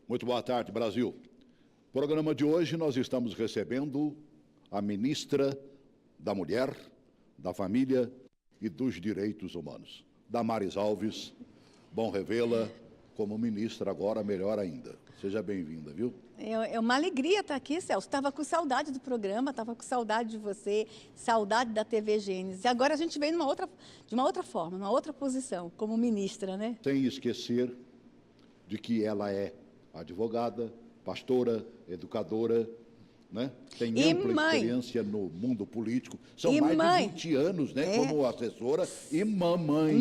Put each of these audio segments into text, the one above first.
Muito boa tarde, Brasil. No programa de hoje nós estamos recebendo a ministra da Mulher, da Família e dos Direitos Humanos, Damares Alves. Bom revê-la como ministra agora, melhor ainda. Seja bem-vinda, viu? É uma alegria estar aqui, Celso. Estava com saudade do programa, estava com saudade de você, saudade da TV Gênesis. E agora a gente vem de uma outra forma, numa outra posição, como ministra, né? Sem esquecer de que ela é advogada, pastora, educadora, né? Tem ampla experiência no mundo político. São mais de 20 anos, né, como assessora e mamãe.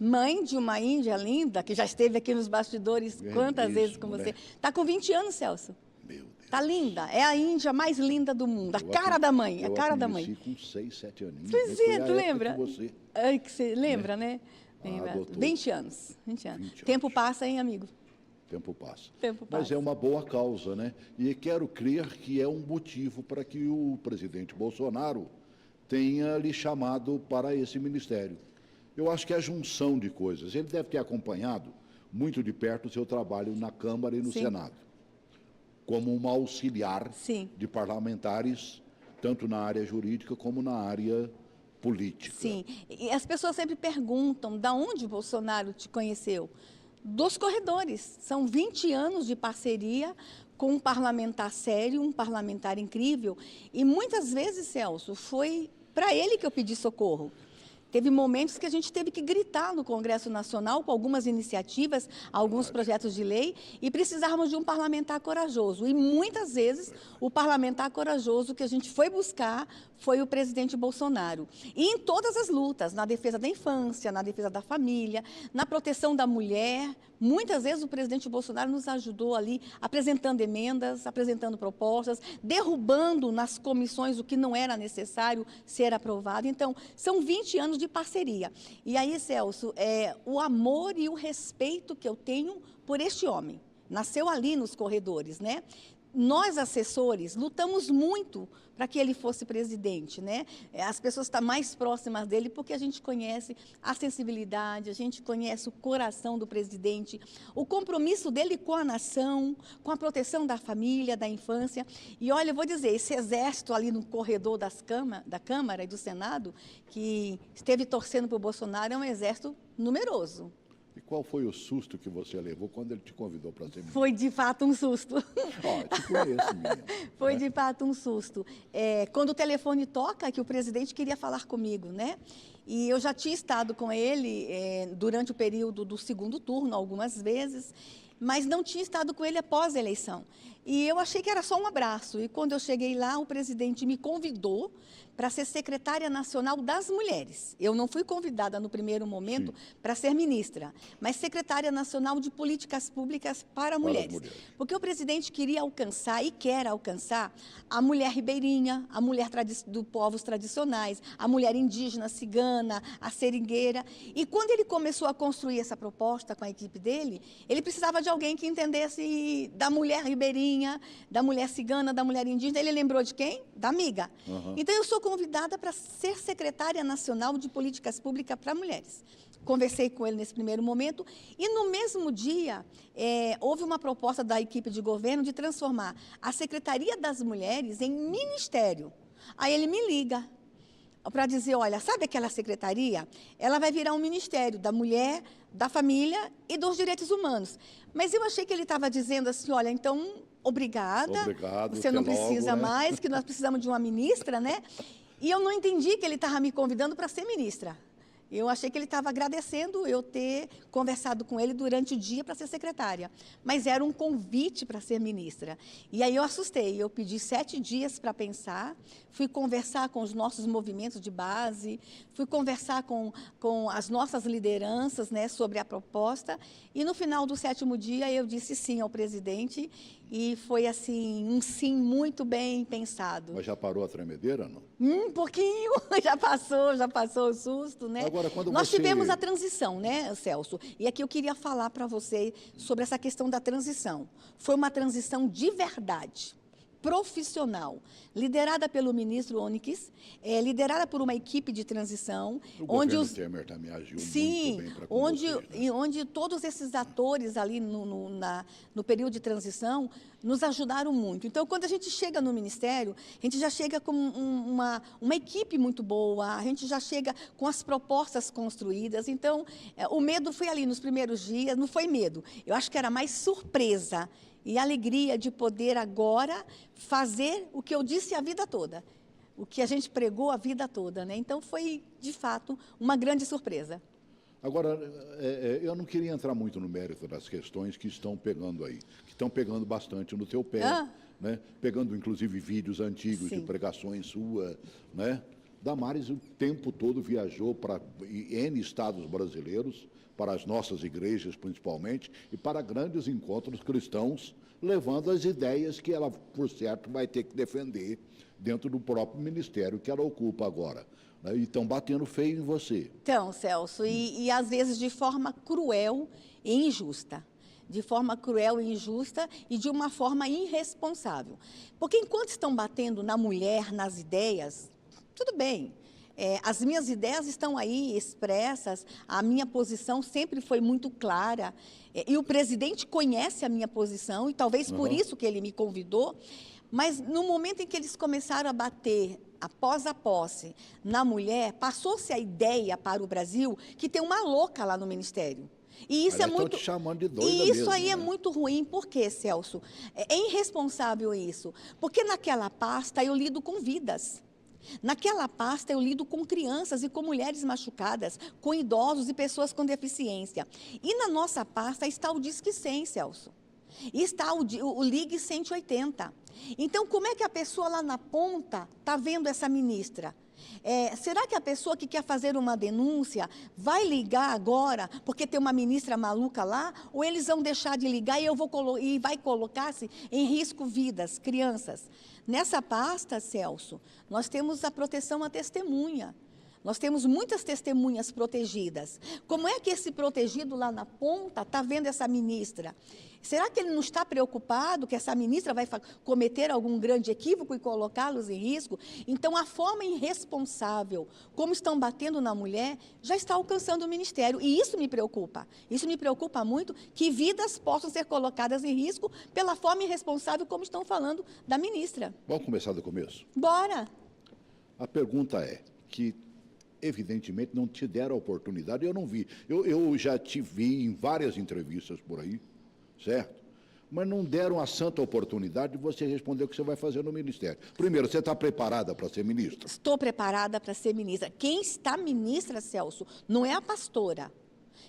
Mãe de uma índia linda, que já esteve aqui nos bastidores quantas vezes com você. Está com 20 anos, Celso. Meu Deus. Está linda. É a índia mais linda do mundo. A cara da mãe. A cara da mãe. Eu com 6, 7 aninhos. Pois é, tu lembra? Você. É que você lembra, né? 20 anos. 20 anos. Tempo passa, hein, amigo? Tempo passa. Tempo passa. Mas é uma boa causa, né? E quero crer que é um motivo para que o presidente Bolsonaro tenha lhe chamado para esse ministério. Eu acho que é a junção de coisas. Ele deve ter acompanhado muito de perto o seu trabalho na Câmara e no Senado, como uma auxiliar de parlamentares, tanto na área jurídica como na área política. Sim, e as pessoas sempre perguntam, de onde Bolsonaro te conheceu? Dos corredores. São 20 anos de parceria com um parlamentar sério, um parlamentar incrível. E muitas vezes, Celso, foi para ele que eu pedi socorro. Teve momentos que a gente teve que gritar no Congresso Nacional com algumas iniciativas, alguns projetos de lei, e precisávamos de um parlamentar corajoso. E muitas vezes o parlamentar corajoso que a gente foi buscar foi o presidente Bolsonaro. E em todas as lutas, na defesa da infância, na defesa da família, na proteção da mulher, muitas vezes o presidente Bolsonaro nos ajudou ali, apresentando emendas, apresentando propostas, derrubando nas comissões o que não era necessário ser aprovado. Então, são 20 anos de parceria. E aí, Celso, o amor e o respeito que eu tenho por este homem. Nasceu ali nos corredores, né? Nós, assessores, lutamos muito para que ele fosse presidente, né? As pessoas estão mais próximas dele porque a gente conhece a sensibilidade, a gente conhece o coração do presidente, o compromisso dele com a nação, com a proteção da família, da infância. E olha, eu vou dizer, esse exército ali no corredor da Câmara e do Senado, que esteve torcendo para o Bolsonaro, é um exército numeroso. E qual foi o susto que você levou quando ele te convidou para ser ministro? Foi de fato um susto. Te conheço, menina. Foi de fato um susto. Quando o telefone toca, que o presidente queria falar comigo, né? E eu já tinha estado com ele durante o período do segundo turno, algumas vezes, mas não tinha estado com ele após a eleição. E eu achei que era só um abraço. E quando eu cheguei lá, o presidente me convidou para ser secretária nacional das mulheres. Eu não fui convidada no primeiro momento para ser ministra, mas secretária nacional de políticas públicas para mulheres. Porque o presidente queria alcançar e quer alcançar a mulher ribeirinha, a mulher dos povos tradicionais, a mulher indígena, cigana, a seringueira. E quando ele começou a construir essa proposta com a equipe dele, ele precisava de alguém que entendesse da mulher ribeirinha, da mulher cigana, da mulher indígena. Ele lembrou de quem? Da amiga. Então, eu sou convidada para ser secretária nacional de políticas públicas para mulheres. Conversei com ele nesse primeiro momento e no mesmo dia houve uma proposta da equipe de governo de transformar a Secretaria das Mulheres em ministério. Aí ele me liga para dizer, olha, sabe aquela secretaria? Ela vai virar um ministério da mulher, da família e dos direitos humanos. Mas eu achei que ele estava dizendo assim, olha, então, obrigado, você não precisa mais, que nós precisamos de uma ministra, né? E eu não entendi que ele estava me convidando para ser ministra. Eu achei que ele estava agradecendo eu ter conversado com ele durante o dia para ser secretária. Mas era um convite para ser ministra. E aí eu assustei, eu pedi 7 dias para pensar, fui conversar com os nossos movimentos de base, fui conversar com as nossas lideranças, né, sobre a proposta. E no final do 7º dia eu disse sim ao presidente e foi assim, um sim muito bem pensado. Mas já parou a tremedeira, não? Um pouquinho, já passou o susto, né? Agora, quando nós tivemos a transição, né, Celso? E aqui eu queria falar para você sobre essa questão da transição. Foi uma transição de verdade. profissional, liderada pelo ministro Onyx, liderada por uma equipe de transição, O onde governo Temer também agiu sim, muito bem para onde todos esses atores ali no período de transição nos ajudaram muito. Então, quando a gente chega no Ministério, a gente já chega com uma equipe muito boa, a gente já chega com as propostas construídas. Então, o medo foi ali nos primeiros dias, não foi medo, eu acho que era mais surpresa e alegria de poder agora fazer o que eu disse a vida toda, o que a gente pregou a vida toda, né? Então, foi, de fato, uma grande surpresa. Agora, eu não queria entrar muito no mérito das questões que estão pegando aí, que estão pegando bastante no teu pé, né? Pegando, inclusive, vídeos antigos de pregações suas, né? Damares o tempo todo viajou para N estados brasileiros, para as nossas igrejas, principalmente, e para grandes encontros cristãos, levando as ideias que ela, por certo, vai ter que defender dentro do próprio ministério que ela ocupa agora. E estão batendo feio em você. Então, Celso, e às vezes de forma cruel e injusta. De forma cruel e injusta e de uma forma irresponsável. Porque enquanto estão batendo na mulher, nas ideias, tudo bem. As minhas ideias estão aí expressas, a minha posição sempre foi muito clara, e o presidente conhece a minha posição, e talvez por isso que ele me convidou, mas no momento em que eles começaram a bater, após a posse, na mulher, passou-se a ideia para o Brasil que tem uma louca lá no Ministério. E isso te chamando de doida e isso mesmo, aí né? é muito ruim. Por quê, Celso? É irresponsável isso, porque naquela pasta eu lido com vidas. Naquela pasta eu lido com crianças e com mulheres machucadas, com idosos e pessoas com deficiência. E na nossa pasta está o Disque 100, Celso. E está o Ligue 180. Então, como é que a pessoa lá na ponta está vendo essa ministra? Será que a pessoa que quer fazer uma denúncia vai ligar agora porque tem uma ministra maluca lá? Ou eles vão deixar de ligar e vai colocar-se em risco vidas, crianças? Nessa pasta, Celso, nós temos a proteção à testemunha. Nós temos muitas testemunhas protegidas. Como é que esse protegido lá na ponta está vendo essa ministra? Será que ele não está preocupado que essa ministra vai cometer algum grande equívoco e colocá-los em risco? Então, a forma irresponsável como estão batendo na mulher já está alcançando o Ministério. E isso me preocupa. Isso me preocupa muito, que vidas possam ser colocadas em risco pela forma irresponsável como estão falando da ministra. Vamos começar do começo? Bora! A pergunta é que, evidentemente, não te deram a oportunidade, eu não vi. Eu já te vi em várias entrevistas por aí, certo? Mas não deram a santa oportunidade de você responder o que você vai fazer no Ministério. Primeiro, você está preparada para ser ministra? Estou preparada para ser ministra. Quem está ministra, Celso, não é a pastora.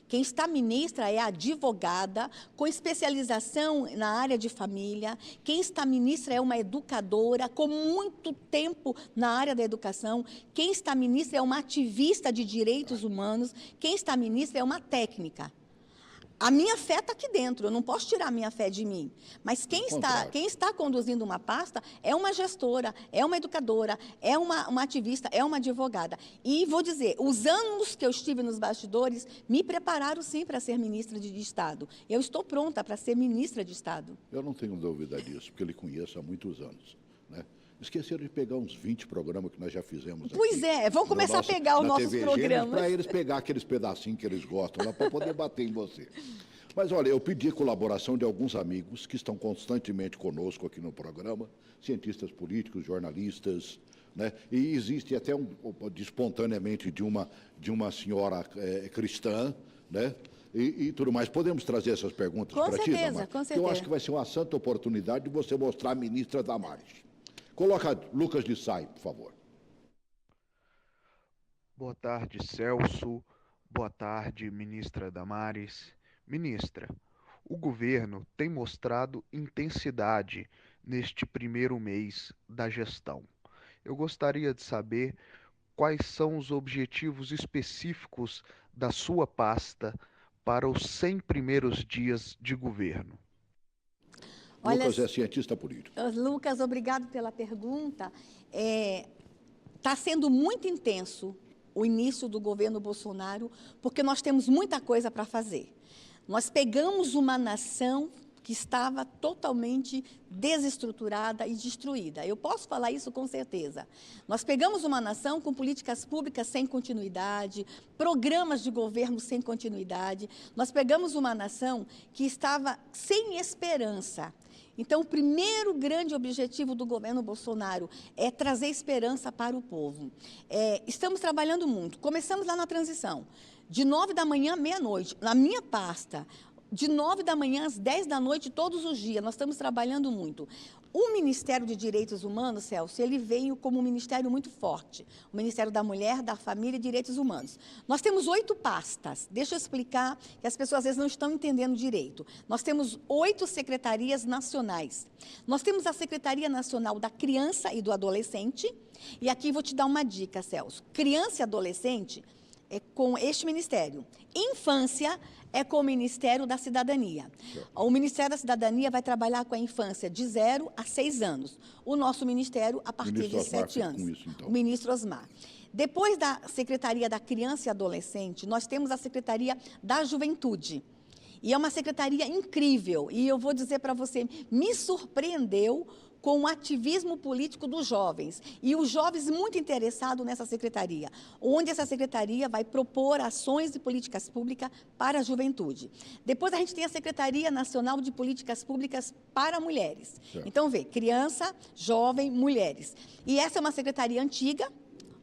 Quem está ministra é a advogada com especialização na área de família. Quem está ministra é uma educadora com muito tempo na área da educação. Quem está ministra é uma ativista de direitos humanos. Quem está ministra é uma técnica. A minha fé está aqui dentro, eu não posso tirar a minha fé de mim. Mas quem está conduzindo uma pasta é uma gestora, é uma educadora, é uma ativista, é uma advogada. E vou dizer, os anos que eu estive nos bastidores me prepararam sim para ser ministra de Estado. Eu estou pronta para ser ministra de Estado. Eu não tenho dúvida disso, porque ele conheço há muitos anos, né? Esqueceram de pegar uns 20 programas que nós já fizemos aqui. Pois é, vamos começar a pegar os nossos programas. Para eles pegar aqueles pedacinhos que eles gostam lá, para poder bater em você. Mas, olha, eu pedi a colaboração de alguns amigos que estão constantemente conosco aqui no programa, cientistas políticos, jornalistas, né? E existe até espontaneamente de uma senhora cristã, né? E tudo mais. Podemos trazer essas perguntas para ti, Damares? Com certeza. Eu acho que vai ser uma santa oportunidade de você mostrar a ministra Damares. Coloca Lucas de Say, por favor. Boa tarde, Celso. Boa tarde, ministra Damares. Ministra, o governo tem mostrado intensidade neste primeiro mês da gestão. Eu gostaria de saber quais são os objetivos específicos da sua pasta para os 100 primeiros dias de governo. Lucas é cientista político. Lucas, obrigado pela pergunta. Está sendo muito intenso o início do governo Bolsonaro, porque nós temos muita coisa para fazer. Nós pegamos uma nação que estava totalmente desestruturada e destruída. Eu posso falar isso com certeza. Nós pegamos uma nação com políticas públicas sem continuidade, programas de governo sem continuidade. Nós pegamos uma nação que estava sem esperança. Então, o primeiro grande objetivo do governo Bolsonaro é trazer esperança para o povo. Estamos trabalhando muito. Começamos lá na transição, de 9 da manhã à meia-noite, na minha pasta, de 9 da manhã às 10 da noite, todos os dias. Nós estamos trabalhando muito. O Ministério de Direitos Humanos, Celso, ele veio como um ministério muito forte. O Ministério da Mulher, da Família e Direitos Humanos. Nós temos 8 pastas. Deixa eu explicar, que as pessoas às vezes não estão entendendo direito. Nós temos 8 secretarias nacionais. Nós temos a Secretaria Nacional da Criança e do Adolescente. E aqui vou te dar uma dica, Celso. Criança e adolescente é com este ministério. Infância é com o Ministério da Cidadania. O Ministério da Cidadania vai trabalhar com a infância de 0 a 6 anos. O nosso ministério, a partir de 7 anos. Isso, então. O ministro Osmar. Depois da Secretaria da Criança e Adolescente, nós temos a Secretaria da Juventude. E é uma secretaria incrível. E eu vou dizer para você, me surpreendeu com o ativismo político dos jovens. E os jovens muito interessados nessa secretaria, onde essa secretaria vai propor ações de políticas públicas para a juventude. Depois a gente tem a Secretaria Nacional de Políticas Públicas para Mulheres. Certo. Então, vê, criança, jovem, mulheres. E essa é uma secretaria antiga,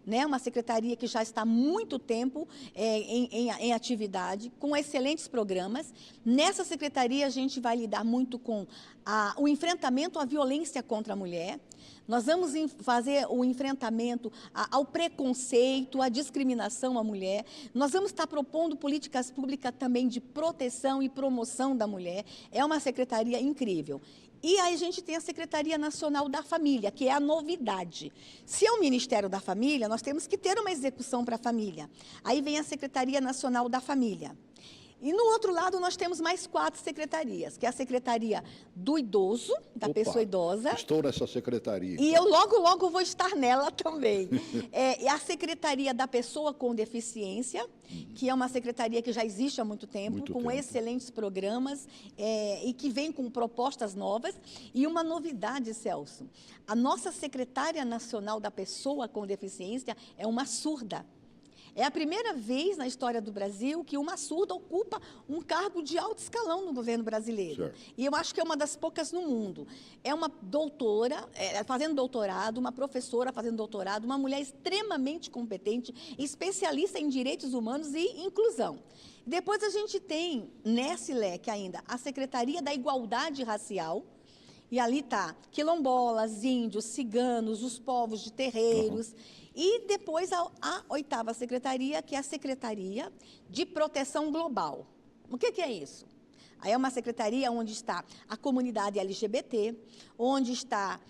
né, uma secretaria que já está há muito tempo em atividade, com excelentes programas. Nessa secretaria, a gente vai lidar muito com o enfrentamento à violência contra a mulher. Nós vamos fazer o enfrentamento ao preconceito, à discriminação à mulher. Nós vamos estar propondo políticas públicas também de proteção e promoção da mulher. É uma secretaria incrível. E aí a gente tem a Secretaria Nacional da Família, que é a novidade. Se é o Ministério da Família, nós temos que ter uma execução para a família. Aí vem a Secretaria Nacional da Família. E no outro lado nós temos mais 4 secretarias, que é a Secretaria do Idoso, da pessoa idosa. Estou nessa secretaria. E eu logo vou estar nela também. É a Secretaria da Pessoa com Deficiência, que é uma secretaria que já existe há muito tempo, excelentes programas e que vem com propostas novas. E uma novidade, Celso, a nossa secretária nacional da Pessoa com Deficiência é uma surda. É a primeira vez na história do Brasil que uma surda ocupa um cargo de alto escalão no governo brasileiro. Certo. E eu acho que é uma das poucas no mundo. É uma doutora, fazendo doutorado, uma professora fazendo doutorado, uma mulher extremamente competente, especialista em direitos humanos e inclusão. Depois a gente tem, nesse leque ainda, a Secretaria da Igualdade Racial. E ali está quilombolas, índios, ciganos, os povos de terreiros. E depois a 8ª secretaria, que é a Secretaria de Proteção Global. O que é isso? Aí é uma secretaria onde está a comunidade LGBT, onde está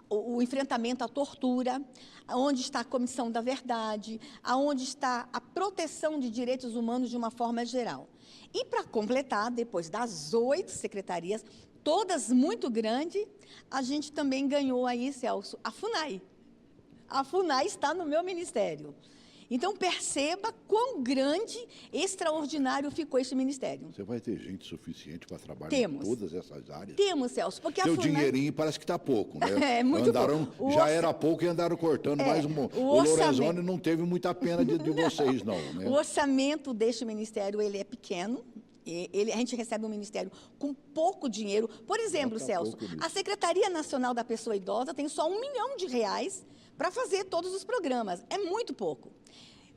o enfrentamento à tortura, onde está a Comissão da Verdade, onde está a proteção de direitos humanos de uma forma geral. E para completar, depois das 8 secretarias, todas muito grandes, a gente também ganhou aí, Celso, a FUNAI. A FUNAI está no meu ministério. Então, perceba quão grande, extraordinário ficou esse ministério. Você vai ter gente suficiente para trabalhar em todas essas áreas? Temos, Celso, porque Seu dinheirinho parece que está pouco, né? É, muito pouco. Já era pouco e andaram cortando mais um. O Lorenzoni não teve muita pena de vocês, não. Né? O orçamento deste ministério, ele é pequeno. A gente recebe um ministério com pouco dinheiro. Por exemplo, Celso, a Secretaria Nacional da Pessoa Idosa tem só R$1 milhão para fazer todos os programas. É muito pouco.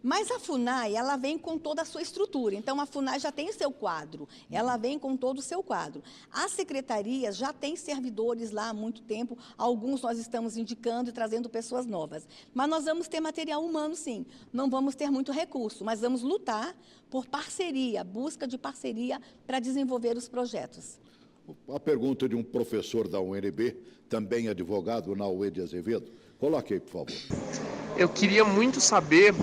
Mas a FUNAI, ela vem com toda a sua estrutura. Então, a FUNAI já tem o seu quadro. Ela vem com todo o seu quadro. As secretarias já têm servidores lá há muito tempo. Alguns nós estamos indicando e trazendo pessoas novas. Mas nós vamos ter material humano, sim. Não vamos ter muito recurso, mas vamos lutar por parceria, busca de parceria para desenvolver os projetos. A pergunta de um professor da UNB, também advogado, Nauê de Azevedo. Coloque aí, por favor. Eu queria muito saber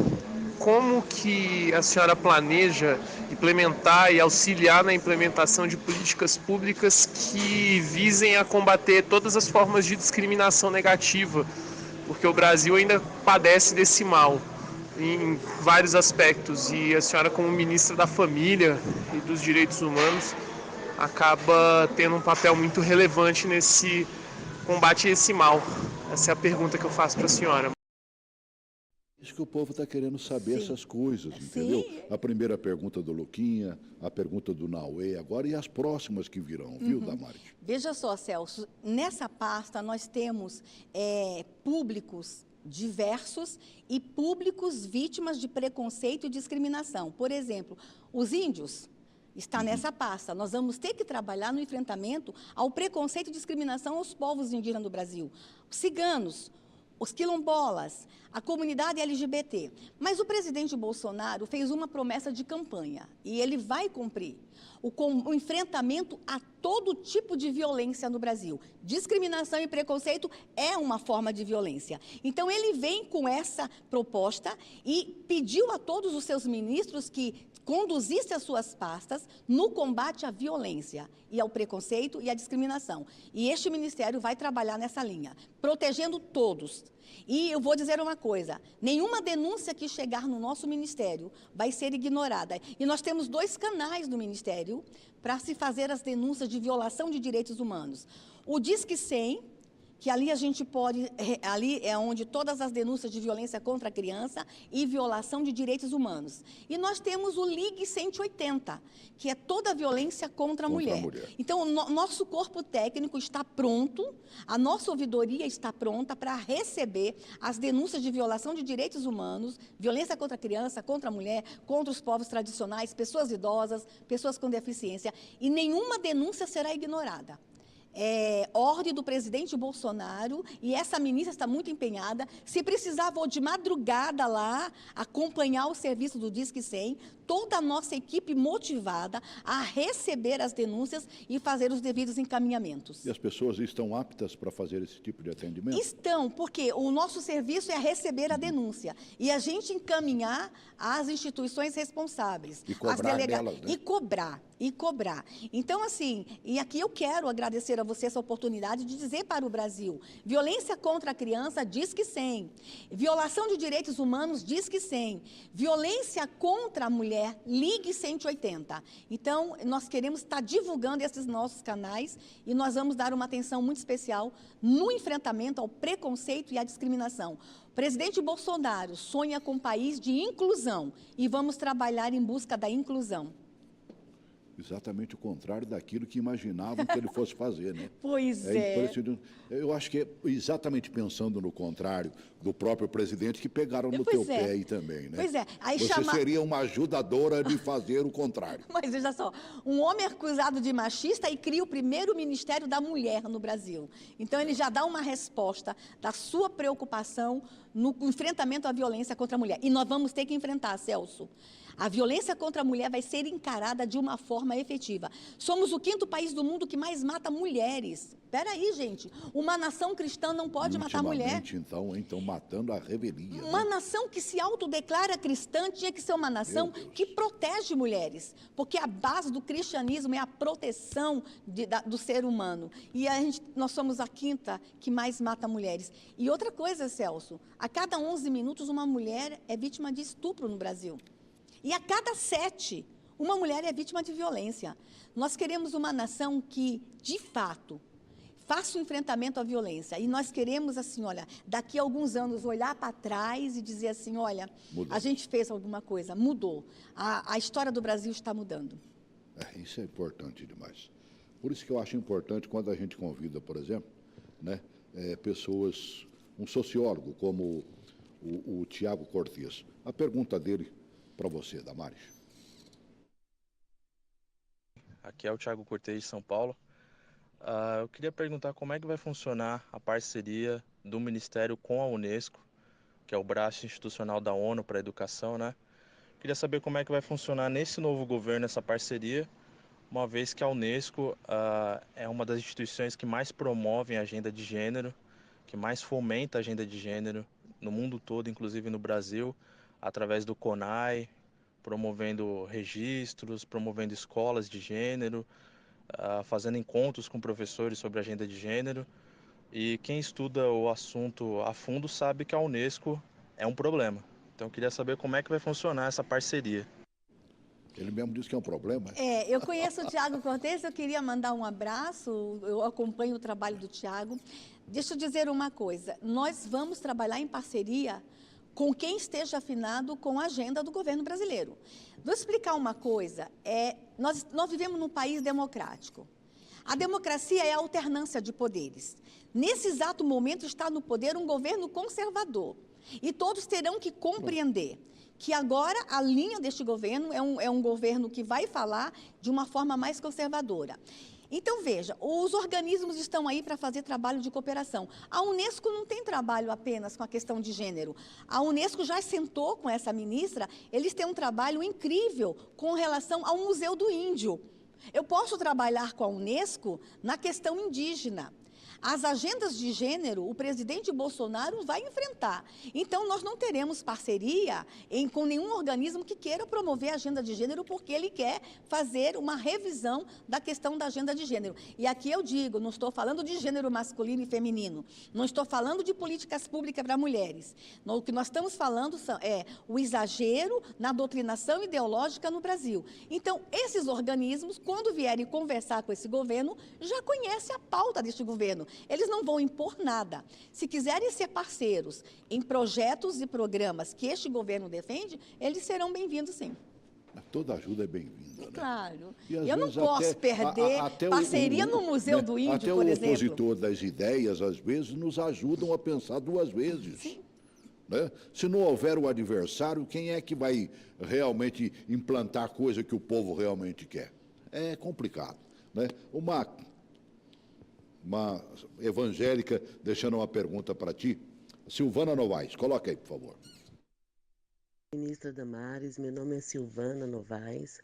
como que a senhora planeja implementar e auxiliar na implementação de políticas públicas que visem a combater todas as formas de discriminação negativa, porque o Brasil ainda padece desse mal em vários aspectos, e a senhora, como ministra da Família e dos Direitos Humanos, acaba tendo um papel muito relevante nesse combate a esse mal. Essa é a pergunta que eu faço para a senhora. Isso que o povo está querendo saber, Sim. essas coisas, entendeu? Sim. A primeira pergunta do Luquinha, a pergunta do Naue agora e as próximas que virão, viu, Damares? Veja só, Celso, nessa pasta nós temos públicos diversos e públicos vítimas de preconceito e discriminação. Por exemplo, os índios está nessa pasta. Nós vamos ter que trabalhar no enfrentamento ao preconceito e discriminação aos povos indígenas do Brasil. Os ciganos, os quilombolas, a comunidade LGBT. Mas o presidente Bolsonaro fez uma promessa de campanha e ele vai cumprir o enfrentamento a todo tipo de violência no Brasil. Discriminação e preconceito é uma forma de violência. Então, ele vem com essa proposta e pediu a todos os seus ministros que conduzisse as suas pastas no combate à violência e ao preconceito e à discriminação. E este ministério vai trabalhar nessa linha, protegendo todos. E eu vou dizer uma coisa, nenhuma denúncia que chegar no nosso ministério vai ser ignorada. E nós temos 2 canais no ministério para se fazer as denúncias de violação de direitos humanos. O Disque 100, que ali a gente pode, ali é onde todas as denúncias de violência contra a criança e violação de direitos humanos. E nós temos o Ligue 180, que é toda a violência contra a mulher. Então, o nosso corpo técnico está pronto, a nossa ouvidoria está pronta para receber as denúncias de violação de direitos humanos, violência contra a criança, contra a mulher, contra os povos tradicionais, pessoas idosas, pessoas com deficiência, e nenhuma denúncia será ignorada. Ordem do presidente Bolsonaro, e essa ministra está muito empenhada. Se precisar, vou de madrugada lá acompanhar o serviço do Disque 100, toda a nossa equipe motivada a receber as denúncias e fazer os devidos encaminhamentos. E as pessoas estão aptas para fazer esse tipo de atendimento? Estão, porque o nosso serviço é receber a denúncia e a gente encaminhar às instituições responsáveis. E cobrar delas, né? E cobrar. Então, assim, e aqui eu quero agradecer a você essa oportunidade de dizer para o Brasil, violência contra a criança, Disque 100. Violação de direitos humanos, Disque 100. Violência contra a mulher, Ligue 180. Então, nós queremos estar divulgando esses nossos canais e nós vamos dar uma atenção muito especial no enfrentamento ao preconceito e à discriminação. O presidente Bolsonaro sonha com um país de inclusão e vamos trabalhar em busca da inclusão. Exatamente o contrário daquilo que imaginavam que ele fosse fazer, né? Pois é. Impressionante. Eu acho que é exatamente pensando no contrário do próprio presidente que pegaram no teu pé aí também, né? Pois é. Aí você seria uma ajudadora de fazer o contrário. Mas veja só, um homem acusado de machista e cria o primeiro Ministério da Mulher no Brasil. Então, ele já dá uma resposta da sua preocupação no enfrentamento à violência contra a mulher. E nós vamos ter que enfrentar, Celso. A violência contra a mulher vai ser encarada de uma forma efetiva. Somos o 5º país do mundo que mais mata mulheres. Espera aí, gente. Uma nação cristã não pode matar mulher. Então, estão matando a revelia. Uma nação que se autodeclara cristã tinha que ser uma nação que protege mulheres. Porque a base do cristianismo é a proteção do ser humano. E nós somos a 5ª que mais mata mulheres. E outra coisa, Celso, a cada 11 minutos uma mulher é vítima de estupro no Brasil. E a cada 7, uma mulher é vítima de violência. Nós queremos uma nação que, de fato, faça o enfrentamento à violência. E nós queremos, assim, olha, daqui a alguns anos, olhar para trás e dizer assim, olha, a gente fez alguma coisa, mudou. A história do Brasil está mudando. Isso é importante demais. Por isso que eu acho importante quando a gente convida, por exemplo, né, pessoas, um sociólogo como o Tiago Cortes. A pergunta dele para você, Damares. Aqui é o Tiago Cortes, de São Paulo. Eu queria perguntar como é que vai funcionar a parceria do Ministério com a Unesco, que é o braço institucional da ONU para a educação, né? Queria saber como é que vai funcionar nesse novo governo essa parceria, uma vez que a Unesco é uma das instituições que mais promovem a agenda de gênero, que mais fomenta a agenda de gênero no mundo todo, inclusive no Brasil, através do CONAI, promovendo registros, promovendo escolas de gênero, fazendo encontros com professores sobre a agenda de gênero. E quem estuda o assunto a fundo sabe que a Unesco é um problema. Então eu queria saber como é que vai funcionar essa parceria. Ele mesmo disse que é um problema. Eu conheço o Tiago Cortes, eu queria mandar um abraço, eu acompanho o trabalho do Tiago. Deixa eu dizer uma coisa, nós vamos trabalhar em parceria com quem esteja afinado com a agenda do governo brasileiro. Vou explicar uma coisa, nós vivemos num país democrático. A democracia é a alternância de poderes. Nesse exato momento está no poder um governo conservador. E todos terão que compreender que agora a linha deste governo é um governo que vai falar de uma forma mais conservadora. Então, veja, os organismos estão aí para fazer trabalho de cooperação. A Unesco não tem trabalho apenas com a questão de gênero. A Unesco já sentou com essa ministra, eles têm um trabalho incrível com relação ao Museu do Índio. Eu posso trabalhar com a Unesco na questão indígena. As agendas de gênero, o presidente Bolsonaro vai enfrentar. Então, nós não teremos parceria com nenhum organismo que queira promover a agenda de gênero, porque ele quer fazer uma revisão da questão da agenda de gênero. E aqui eu digo, não estou falando de gênero masculino e feminino, não estou falando de políticas públicas para mulheres. O que nós estamos falando é o exagero na doutrinação ideológica no Brasil. Então, esses organismos, quando vierem conversar com esse governo, já conhecem a pauta deste governo. Eles não vão impor nada. Se quiserem ser parceiros em projetos e programas que este governo defende, eles serão bem-vindos, sim. Toda ajuda é bem-vinda, né? Claro. E, às eu não vezes, posso perder parceria no Museu do Índio, por exemplo. Até o opositor das ideias, às vezes, nos ajudam a pensar duas vezes. Sim. Né? Se não houver o adversário, quem é que vai realmente implantar coisa que o povo realmente quer? É complicado, né? Uma evangélica deixando uma pergunta para ti. Silvana Novaes, coloca aí, por favor. Ministra Damares, meu nome é Silvana Novaes,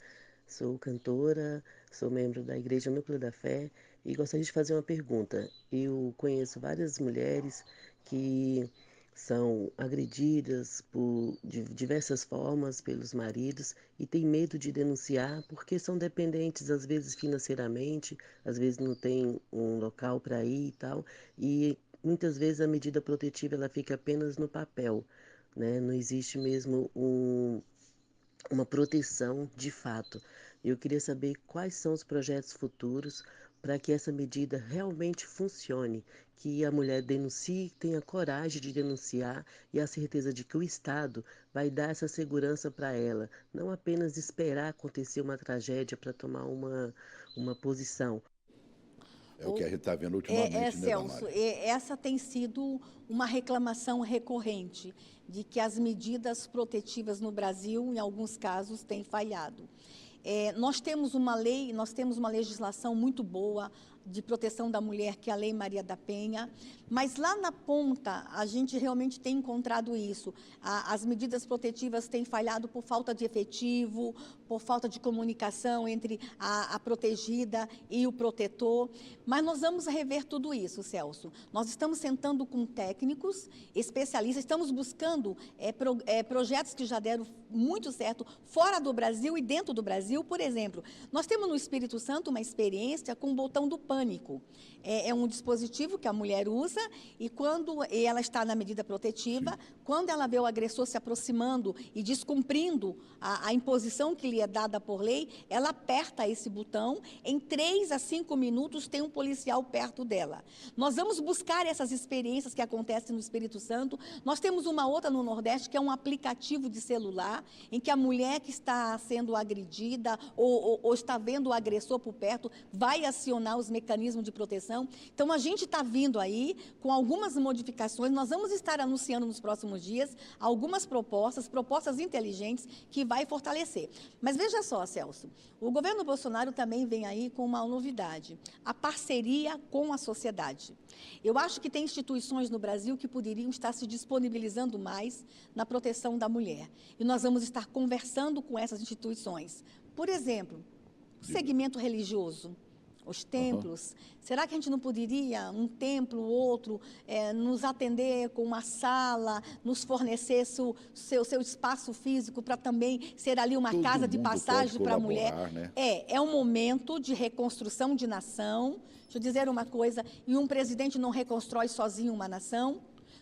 sou cantora, sou membro da Igreja Núcleo da Fé e gostaria de fazer uma pergunta. Eu conheço várias mulheres que são agredidas de diversas formas pelos maridos e têm medo de denunciar porque são dependentes, às vezes financeiramente, às vezes não tem um local para ir e tal, e muitas vezes a medida protetiva ela fica apenas no papel, né? Não existe mesmo uma proteção de fato. Eu queria saber quais são os projetos futuros para que essa medida realmente funcione, que a mulher denuncie, tenha coragem de denunciar e a certeza de que o Estado vai dar essa segurança para ela, não apenas esperar acontecer uma tragédia para tomar uma posição. É o que a gente está vendo ultimamente, né, Celso, essa tem sido uma reclamação recorrente de que as medidas protetivas no Brasil, em alguns casos, têm falhado. Nós temos uma lei, nós temos uma legislação muito boa de proteção da mulher, que é a Lei Maria da Penha, mas lá na ponta a gente realmente tem encontrado isso. As medidas protetivas têm falhado por falta de efetivo, por falta de comunicação entre a protegida e o protetor, mas nós vamos rever tudo isso, Celso. Nós estamos sentando com técnicos, especialistas, estamos buscando projetos que já deram muito certo fora do Brasil e dentro do Brasil. Por exemplo, nós temos no Espírito Santo uma experiência com o botão do pânico. É um dispositivo que a mulher usa e quando ela está na medida protetiva, quando ela vê o agressor se aproximando e descumprindo a imposição que lhe é dada por lei, ela aperta esse botão, em 3 a 5 minutos tem um policial perto dela. Nós vamos buscar essas experiências que acontecem no Espírito Santo. Nós temos uma outra no Nordeste, que é um aplicativo de celular, em que a mulher que está sendo agredida ou está vendo o agressor por perto, vai acionar os mecanismos de proteção. Então, a gente está vindo aí com algumas modificações, nós vamos estar anunciando nos próximos dias algumas propostas inteligentes que vai fortalecer. Mas veja só, Celso, o governo Bolsonaro também vem aí com uma novidade, a parceria com a sociedade. Eu acho que tem instituições no Brasil que poderiam estar se disponibilizando mais na proteção da mulher. E nós vamos estar conversando com essas instituições. Por exemplo, o segmento religioso, os templos. Será que a gente não poderia, um templo ou outro, nos atender com uma sala, nos fornecer seu espaço físico para também ser ali uma casa de passagem para a mulher? Né? É um momento de reconstrução de nação. Deixa eu dizer uma coisa, e um presidente não reconstrói sozinho uma nação.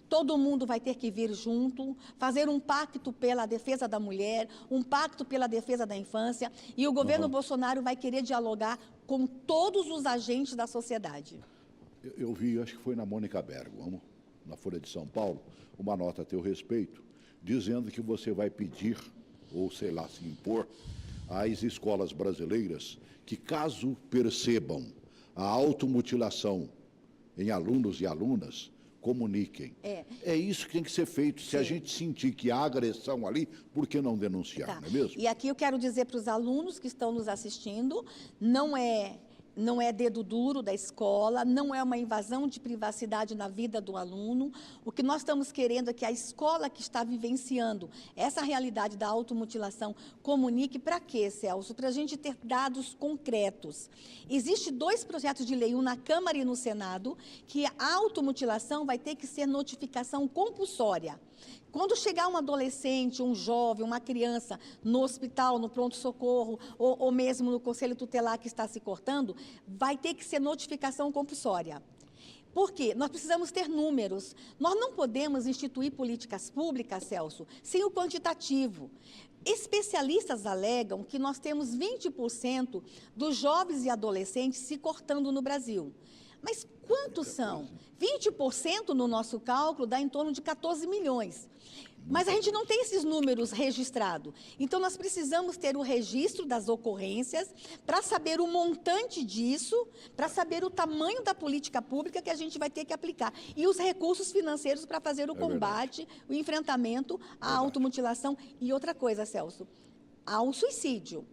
todo mundo vai ter que vir junto, fazer um pacto pela defesa da mulher, um pacto pela defesa da infância, e o governo Bolsonaro vai querer dialogar com todos os agentes da sociedade. Eu vi, acho que foi na Mônica Bergamo, na Folha de São Paulo, uma nota a teu respeito, dizendo que você vai pedir, ou sei lá, se impor, às escolas brasileiras que, caso percebam a automutilação em alunos e alunas, comuniquem. É isso que tem que ser feito. Se a gente sentir que há agressão ali, por que não denunciar, não é mesmo? E aqui eu quero dizer para os alunos que estão nos assistindo, não é dedo duro da escola, não é uma invasão de privacidade na vida do aluno. O que nós estamos querendo é que a escola que está vivenciando essa realidade da automutilação comunique. Para quê, Celso? Para a gente ter dados concretos. Existem 2 projetos de lei, um na Câmara e no Senado, que a automutilação vai ter que ser notificação compulsória. Quando chegar um adolescente, um jovem, uma criança no hospital, no pronto-socorro, ou mesmo no conselho tutelar que está se cortando, vai ter que ser notificação compulsória. Por quê? Nós precisamos ter números. Nós não podemos instituir políticas públicas, Celso, sem o quantitativo. Especialistas alegam que nós temos 20% dos jovens e adolescentes se cortando no Brasil. Mas quantos são? 20% no nosso cálculo dá em torno de 14 milhões. Mas a gente não tem esses números registrados. Então, nós precisamos ter o registro das ocorrências para saber o montante disso, para saber o tamanho da política pública que a gente vai ter que aplicar. E os recursos financeiros para fazer o combate, o enfrentamento à automutilação. E outra coisa, Celso, ao suicídio.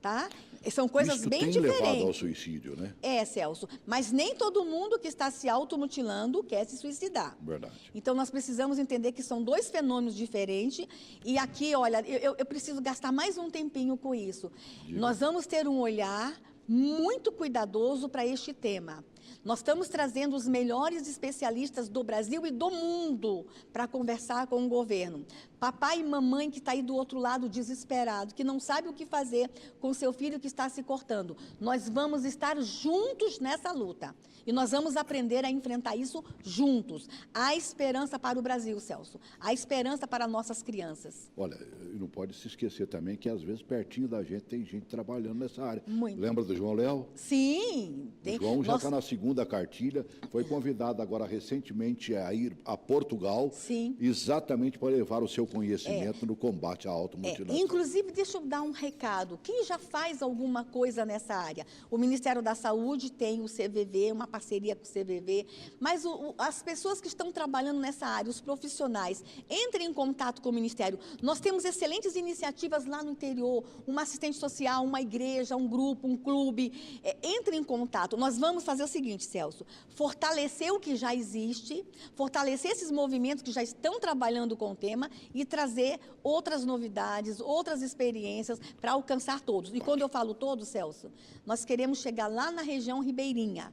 Tá? São coisas bem diferentes. Tem levado ao suicídio, né? Celso, mas nem todo mundo que está se automutilando quer se suicidar. Verdade. Então, nós precisamos entender que são 2 fenômenos diferentes, e aqui, olha, eu preciso gastar mais um tempinho com isso. Nós vamos ter um olhar muito cuidadoso para este tema. Nós estamos trazendo os melhores especialistas do Brasil e do mundo para conversar com o governo. Papai e mamãe que está aí do outro lado desesperado, que não sabe o que fazer com seu filho que está se cortando. Nós vamos estar juntos nessa luta. E nós vamos aprender a enfrentar isso juntos. Há esperança para o Brasil, Celso. Há esperança para nossas crianças. Olha, não pode se esquecer também que, às vezes, pertinho da gente, tem gente trabalhando nessa área. Muito. Lembra do João Léo? Sim. O João já está na 2ª cartilha, foi convidado agora recentemente a ir a Portugal, exatamente para levar o seu conhecimento no combate à automutilação. Inclusive, deixa eu dar um recado. Quem já faz alguma coisa nessa área? O Ministério da Saúde tem o CVV, uma parceria com o CVV, mas as pessoas que estão trabalhando nessa área, os profissionais, entrem em contato com o Ministério. Nós temos excelentes iniciativas lá no interior, uma assistente social, uma igreja, um grupo, um clube. Entrem em contato. Nós vamos fazer o seguinte, Celso, fortalecer o que já existe, fortalecer esses movimentos que já estão trabalhando com o tema e trazer outras novidades, outras experiências para alcançar todos. E quando eu falo todos, Celso, nós queremos chegar lá na região ribeirinha.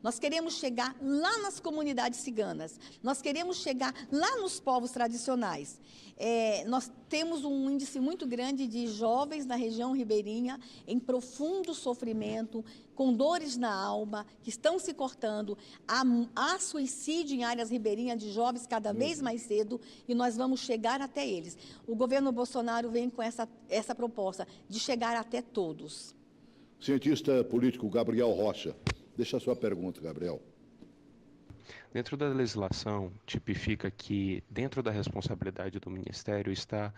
Nós queremos chegar lá nas comunidades ciganas, nós queremos chegar lá nos povos tradicionais. Nós temos um índice muito grande de jovens na região ribeirinha em profundo sofrimento, com dores na alma, que estão se cortando. Há suicídio em áreas ribeirinhas de jovens cada vez mais cedo e nós vamos chegar até eles. O governo Bolsonaro vem com essa proposta de chegar até todos. Cientista político Gabriel Rocha. Deixa a sua pergunta, Gabriel. Dentro da legislação, tipifica que, dentro da responsabilidade do Ministério, está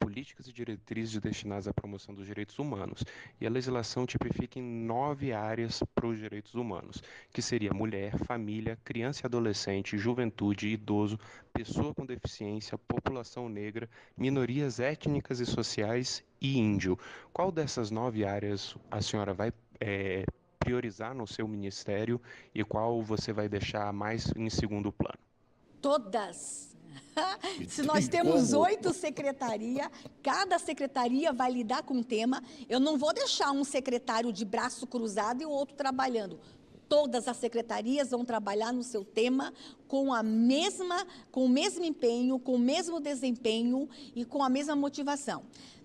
políticas e diretrizes destinadas à promoção dos direitos humanos. E a legislação tipifica em 9 áreas para os direitos humanos, que seria mulher, família, criança e adolescente, juventude, idoso, pessoa com deficiência, população negra, minorias étnicas e sociais e índio. Qual dessas 9 áreas a senhora vai priorizar no seu ministério e qual você vai deixar mais em segundo plano? Todas. Se nós temos 8 secretarias, cada secretaria vai lidar com um tema. Eu não vou deixar um secretário de braço cruzado e o outro trabalhando. Todas as secretarias vão trabalhar no seu tema com o mesmo empenho, com o mesmo desempenho e com a mesma motivação.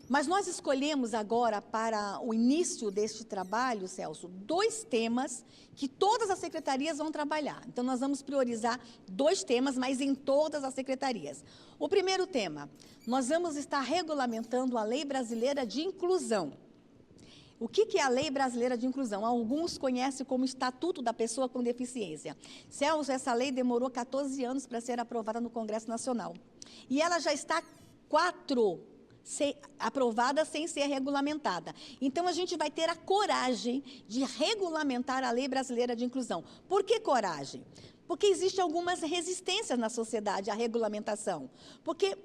Mas nós escolhemos agora, para o início deste trabalho, Celso, 2 temas que todas as secretarias vão trabalhar. Então, nós vamos priorizar 2 temas, mas em todas as secretarias. O primeiro tema, nós vamos estar regulamentando a Lei Brasileira de Inclusão. O que é a Lei Brasileira de Inclusão? Alguns conhecem como Estatuto da Pessoa com Deficiência. Celso, essa lei demorou 14 anos para ser aprovada no Congresso Nacional. E ela já está 4 aprovada sem ser regulamentada. Então, a gente vai ter a coragem de regulamentar a Lei Brasileira de Inclusão. Por que coragem? Porque existem algumas resistências na sociedade à regulamentação. Porque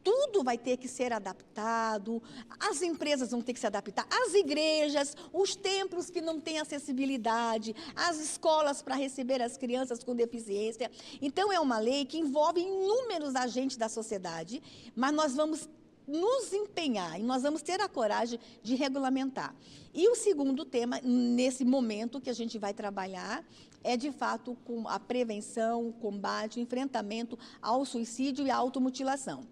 tudo vai ter que ser adaptado, as empresas vão ter que se adaptar, as igrejas, os templos que não têm acessibilidade, as escolas para receber as crianças com deficiência. Então, é uma lei que envolve inúmeros agentes da sociedade, mas nós vamos nos empenhar e nós vamos ter a coragem de regulamentar. E o segundo tema, nesse momento que a gente vai trabalhar, é de fato com a prevenção, o combate, o enfrentamento ao suicídio e à automutilação.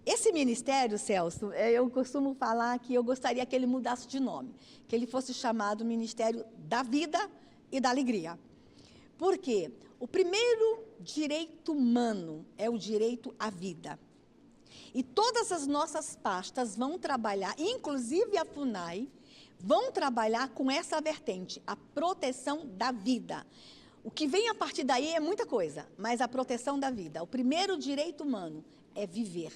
Esse ministério, Celso, eu costumo falar que eu gostaria que ele mudasse de nome, que ele fosse chamado Ministério da Vida e da Alegria. Por quê? O primeiro direito humano é o direito à vida. E todas as nossas pastas vão trabalhar, inclusive a FUNAI, vão trabalhar com essa vertente, a proteção da vida. O que vem a partir daí é muita coisa, mas a proteção da vida. O primeiro direito humano é viver.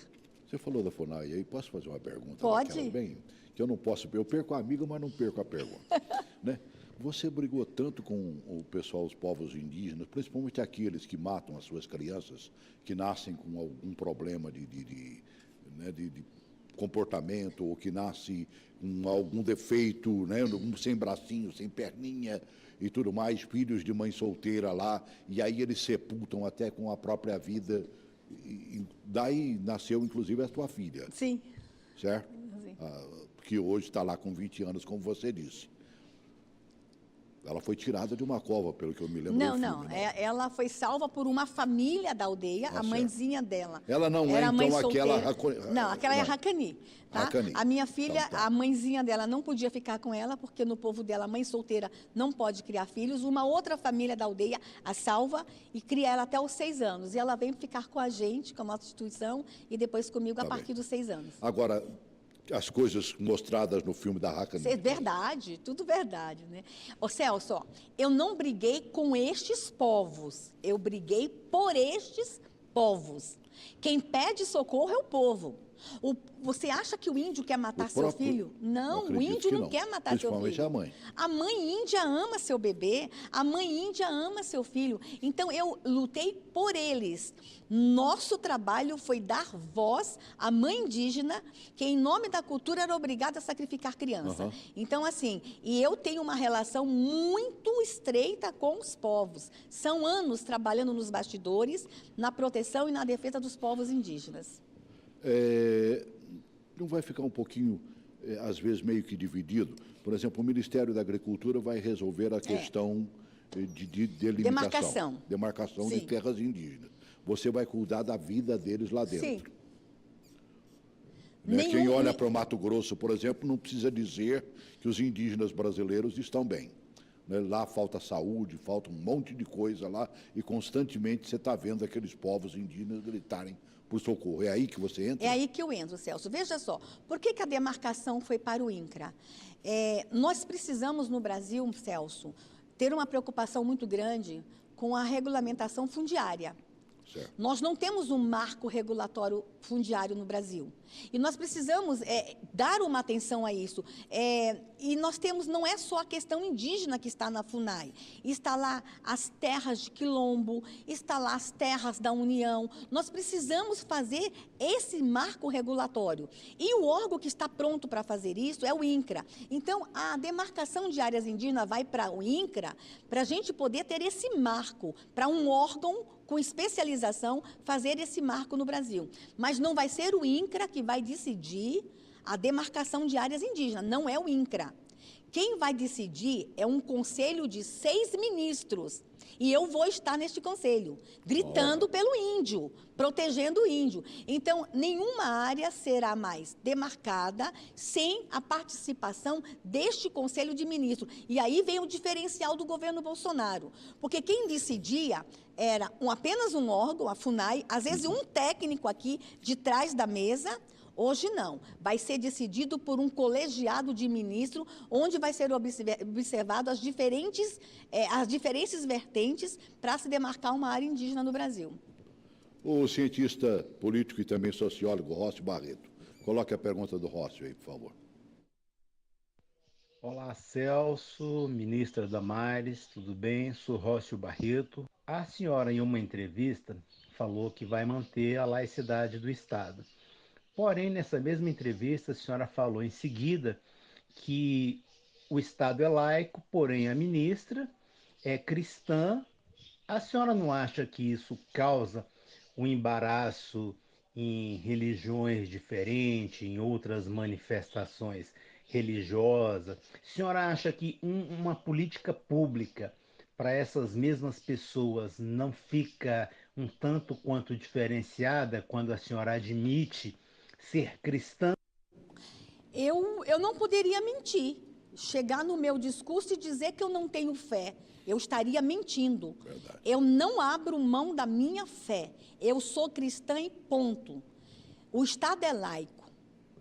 Você falou da FUNAI aí, posso fazer uma pergunta? Pode. Bem, que eu não posso, eu perco a amiga, mas não perco a pergunta. Né? Você brigou tanto com o pessoal, os povos indígenas, principalmente aqueles que matam as suas crianças, que nascem com algum problema de comportamento, ou que nasce com algum defeito, né, sem bracinho, sem perninha e tudo mais, filhos de mãe solteira lá, e aí eles sepultam até com a própria vida. E daí nasceu, inclusive, a tua filha. Sim. Certo? Sim. Que hoje está lá com 20 anos, como você disse. Ela foi tirada de uma cova, pelo que eu me lembro. Não. Ela foi salva por uma família da aldeia, a mãezinha dela. Ela não era é, então, aquela... Não, aquela é a Racani. Tá? Racani. A minha filha, Então, tá. A mãezinha dela não podia ficar com ela, porque no povo dela, mãe solteira não pode criar filhos. Uma outra família da aldeia a salva e cria ela até os 6 anos. E ela vem ficar com a gente, com a nossa instituição, e depois comigo a partir dos 6 anos. Agora, as coisas mostradas no filme da Racani. Verdade, tudo verdade, né? Ô Celso, eu não briguei com estes povos, eu briguei por estes povos. Quem pede socorro é o povo. Você acha que o índio quer matar seu filho? Não, o índio não quer matar seu filho. Principalmente a mãe. A mãe índia ama seu bebê, a mãe índia ama seu filho. Então, eu lutei por eles. Nosso trabalho foi dar voz à mãe indígena, que em nome da cultura era obrigada a sacrificar criança. Então, assim, e eu tenho uma relação muito estreita com os povos. São anos trabalhando nos bastidores, na proteção e na defesa dos povos indígenas. Não vai ficar um pouquinho, às vezes, meio que dividido? Por exemplo, o Ministério da Agricultura vai resolver a questão de delimitação. Demarcação de terras indígenas. Você vai cuidar da vida deles lá dentro. Sim. Né? Quem olha para o Mato Grosso, por exemplo, não precisa dizer que os indígenas brasileiros estão bem. Né? Lá falta saúde, falta um monte de coisa lá, e constantemente você está vendo aqueles povos indígenas gritarem por socorro. É aí que você entra? É aí que eu entro, Celso. Veja só, por que a demarcação foi para o INCRA? Nós precisamos, no Brasil, Celso, ter uma preocupação muito grande com a regulamentação fundiária. Certo. Nós não temos um marco regulatório fundiário no Brasil. E nós precisamos dar uma atenção a isso. E nós temos, não é só a questão indígena que está na FUNAI. Está lá as terras de Quilombo, está lá as terras da União. Nós precisamos fazer esse marco regulatório. E o órgão que está pronto para fazer isso é o INCRA. Então, a demarcação de áreas indígenas vai para o INCRA para a gente poder ter esse marco, para um órgão com especialização fazer esse marco no Brasil. Mas não vai ser o INCRA que vai decidir a demarcação de áreas indígenas, não é o INCRA. Quem vai decidir é um conselho de 6 ministros. E eu vou estar neste conselho, gritando pelo índio, protegendo o índio. Então, nenhuma área será mais demarcada sem a participação deste conselho de ministros. E aí vem o diferencial do governo Bolsonaro. Porque quem decidia era apenas um órgão, a FUNAI, às vezes um técnico aqui de trás da mesa. Hoje não, vai ser decidido por um colegiado de ministros, onde vai ser observado as diferentes vertentes para se demarcar uma área indígena no Brasil. O cientista político e também sociólogo Rócio Barreto. Coloque a pergunta do Rócio aí, por favor. Olá, Celso, ministra Damares, tudo bem? Sou Rócio Barreto. A senhora, em uma entrevista, falou que vai manter a laicidade do Estado. Porém, nessa mesma entrevista, a senhora falou em seguida que o Estado é laico, porém a ministra é cristã. A senhora não acha que isso causa um embaraço em religiões diferentes, em outras manifestações religiosas? A senhora acha que uma política pública para essas mesmas pessoas não fica um tanto quanto diferenciada quando a senhora admite ser cristã? Eu não poderia mentir, chegar no meu discurso e dizer que eu não tenho fé. Eu estaria mentindo. Verdade. Eu não abro mão da minha fé. Eu sou cristã e ponto. O Estado é laico.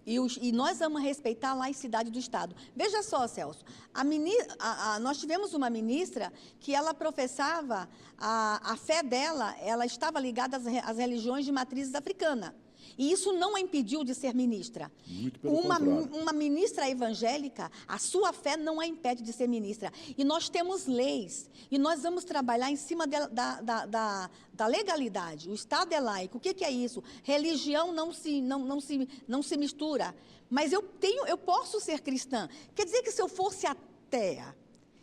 E nós vamos respeitar a laicidade do Estado. Veja só, Celso, nós tivemos uma ministra que ela professava, a fé dela, ela estava ligada às religiões de matrizes africana. E isso não a impediu de ser ministra. Muito pelo contrário. Uma ministra evangélica, a sua fé não a impede de ser ministra. E nós temos leis, e nós vamos trabalhar em cima da legalidade. O Estado é laico. O que é isso? Religião não se mistura. Mas eu posso ser cristã. Quer dizer que se eu fosse ateia,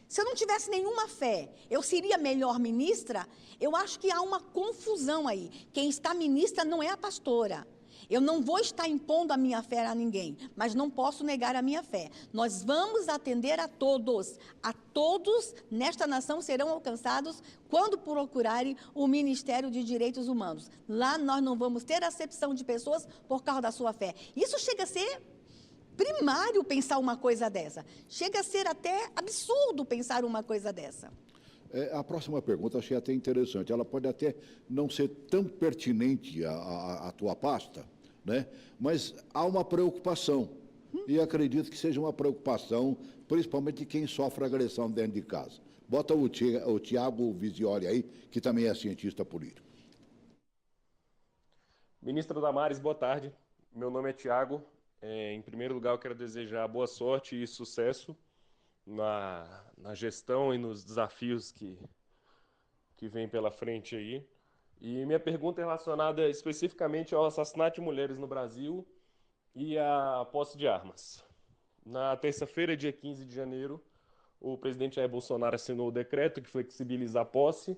se eu não tivesse nenhuma fé, eu seria melhor ministra? Eu acho que há uma confusão aí. Quem está ministra não é a pastora. Eu não vou estar impondo a minha fé a ninguém, mas não posso negar a minha fé. Nós vamos atender a todos. A todos nesta nação serão alcançados quando procurarem o Ministério de Direitos Humanos. Lá nós não vamos ter acepção de pessoas por causa da sua fé. Isso chega a ser primário pensar uma coisa dessa. Chega a ser até absurdo pensar uma coisa dessa. A próxima pergunta achei até interessante. Ela pode até não ser tão pertinente à tua pasta, né? Mas há uma preocupação. E acredito que seja uma preocupação, principalmente de quem sofre agressão dentro de casa. Bota o Tiago Visioli aí, que também é cientista político. Ministra Damares, boa tarde. Meu nome é Tiago. Em primeiro lugar, eu quero desejar boa sorte e sucesso na gestão e nos desafios que vem pela frente aí. E minha pergunta é relacionada especificamente ao assassinato de mulheres no Brasil e à posse de armas. Na terça-feira, dia 15 de janeiro, o presidente Jair Bolsonaro assinou o decreto que flexibiliza a posse.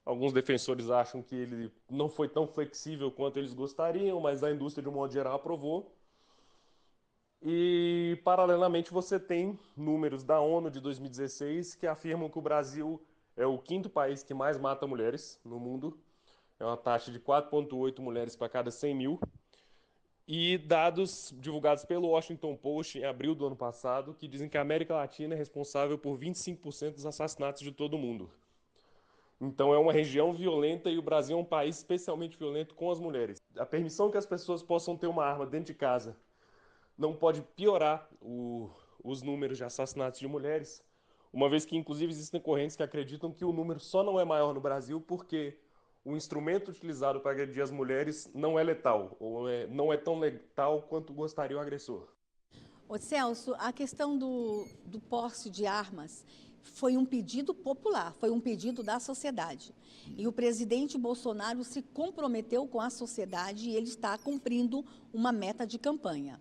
Alguns defensores acham que ele não foi tão flexível quanto eles gostariam, mas a indústria, de um modo geral, aprovou. E, paralelamente, você tem números da ONU de 2016 que afirmam que o Brasil é o 5º país que mais mata mulheres no mundo. É uma taxa de 4,8 mulheres para cada 100 mil. E dados divulgados pelo Washington Post em abril do ano passado, que dizem que a América Latina é responsável por 25% dos assassinatos de todo o mundo. Então é uma região violenta e o Brasil é um país especialmente violento com as mulheres. A permissão que as pessoas possam ter uma arma dentro de casa não pode piorar os números de assassinatos de mulheres, uma vez que, inclusive, existem correntes que acreditam que o número só não é maior no Brasil porque o instrumento utilizado para agredir as mulheres não é letal, ou não é tão letal quanto gostaria o agressor. Ô Celso, a questão do posse de armas foi um pedido popular, foi um pedido da sociedade. E o presidente Bolsonaro se comprometeu com a sociedade e ele está cumprindo uma meta de campanha.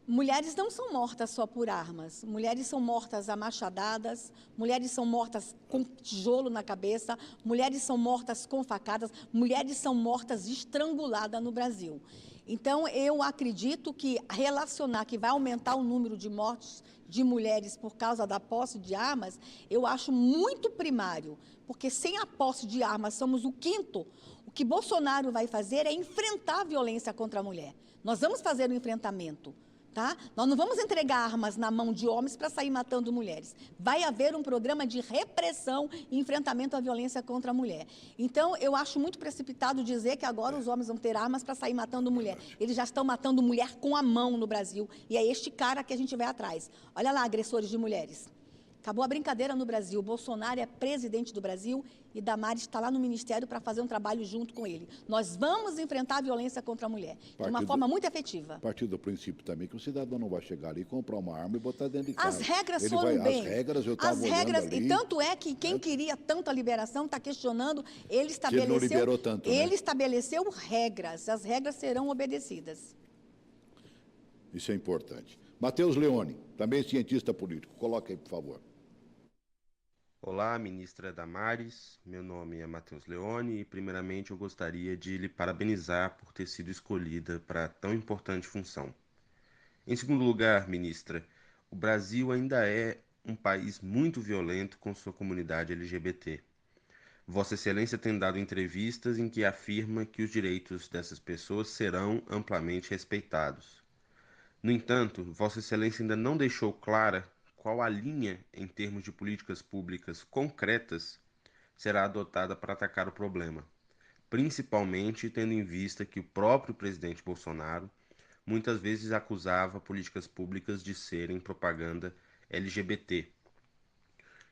Mulheres não são mortas só por armas, mulheres são mortas a machadadas, mulheres são mortas com tijolo na cabeça, mulheres são mortas com facadas, mulheres são mortas estranguladas no Brasil. Então, eu acredito que relacionar que vai aumentar o número de mortes de mulheres por causa da posse de armas, eu acho muito primário, porque sem a posse de armas somos o quinto. O que Bolsonaro vai fazer é enfrentar a violência contra a mulher. Nós vamos fazer um enfrentamento. Tá? Nós não vamos entregar armas na mão de homens para sair matando mulheres. Vai haver um programa de repressão e enfrentamento à violência contra a mulher. Então, eu acho muito precipitado dizer que agora os homens vão ter armas para sair matando mulher. Eles já estão matando mulher com a mão no Brasil. E é este cara que a gente vai atrás. Olha lá, agressores de mulheres. Acabou a brincadeira no Brasil. Bolsonaro é presidente do Brasil e Damares está lá no Ministério para fazer um trabalho junto com ele. Nós vamos enfrentar a violência contra a mulher de uma forma muito efetiva. A partir do princípio também que o cidadão não vai chegar ali, comprar uma arma e botar dentro de casa. As regras foram bem. As regras, eu estava olhando ali. E tanto é que quem queria tanto a liberação está questionando, ele estabeleceu, ele não liberou tanto, né? Ele estabeleceu regras, as regras serão obedecidas. Isso é importante. Matheus Leone, também cientista político, coloca aí, por favor. Olá, ministra Damares, meu nome é Matheus Leone e primeiramente eu gostaria de lhe parabenizar por ter sido escolhida para tão importante função. Em segundo lugar, ministra, o Brasil ainda é um país muito violento com sua comunidade LGBT. Vossa Excelência tem dado entrevistas em que afirma que os direitos dessas pessoas serão amplamente respeitados. No entanto, Vossa Excelência ainda não deixou clara qual a linha, em termos de políticas públicas concretas, será adotada para atacar o problema, principalmente tendo em vista que o próprio presidente Bolsonaro muitas vezes acusava políticas públicas de serem propaganda LGBT.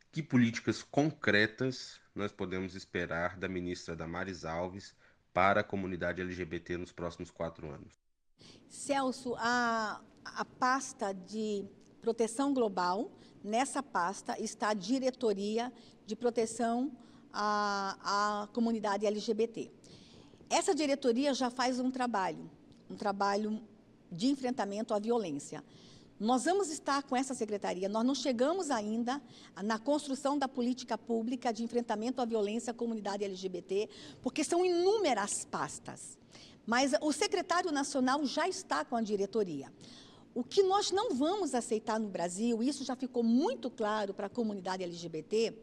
Que políticas concretas nós podemos esperar da ministra Damares Alves para a comunidade LGBT nos próximos 4 anos? Celso, a pasta de proteção global, nessa pasta está a diretoria de proteção à comunidade LGBT. Essa diretoria já faz um trabalho de enfrentamento à violência. Nós vamos estar com essa secretaria, nós não chegamos ainda na construção da política pública de enfrentamento à violência à comunidade LGBT, porque são inúmeras pastas, mas o secretário nacional já está com a diretoria. O que nós não vamos aceitar no Brasil, isso já ficou muito claro para a comunidade LGBT,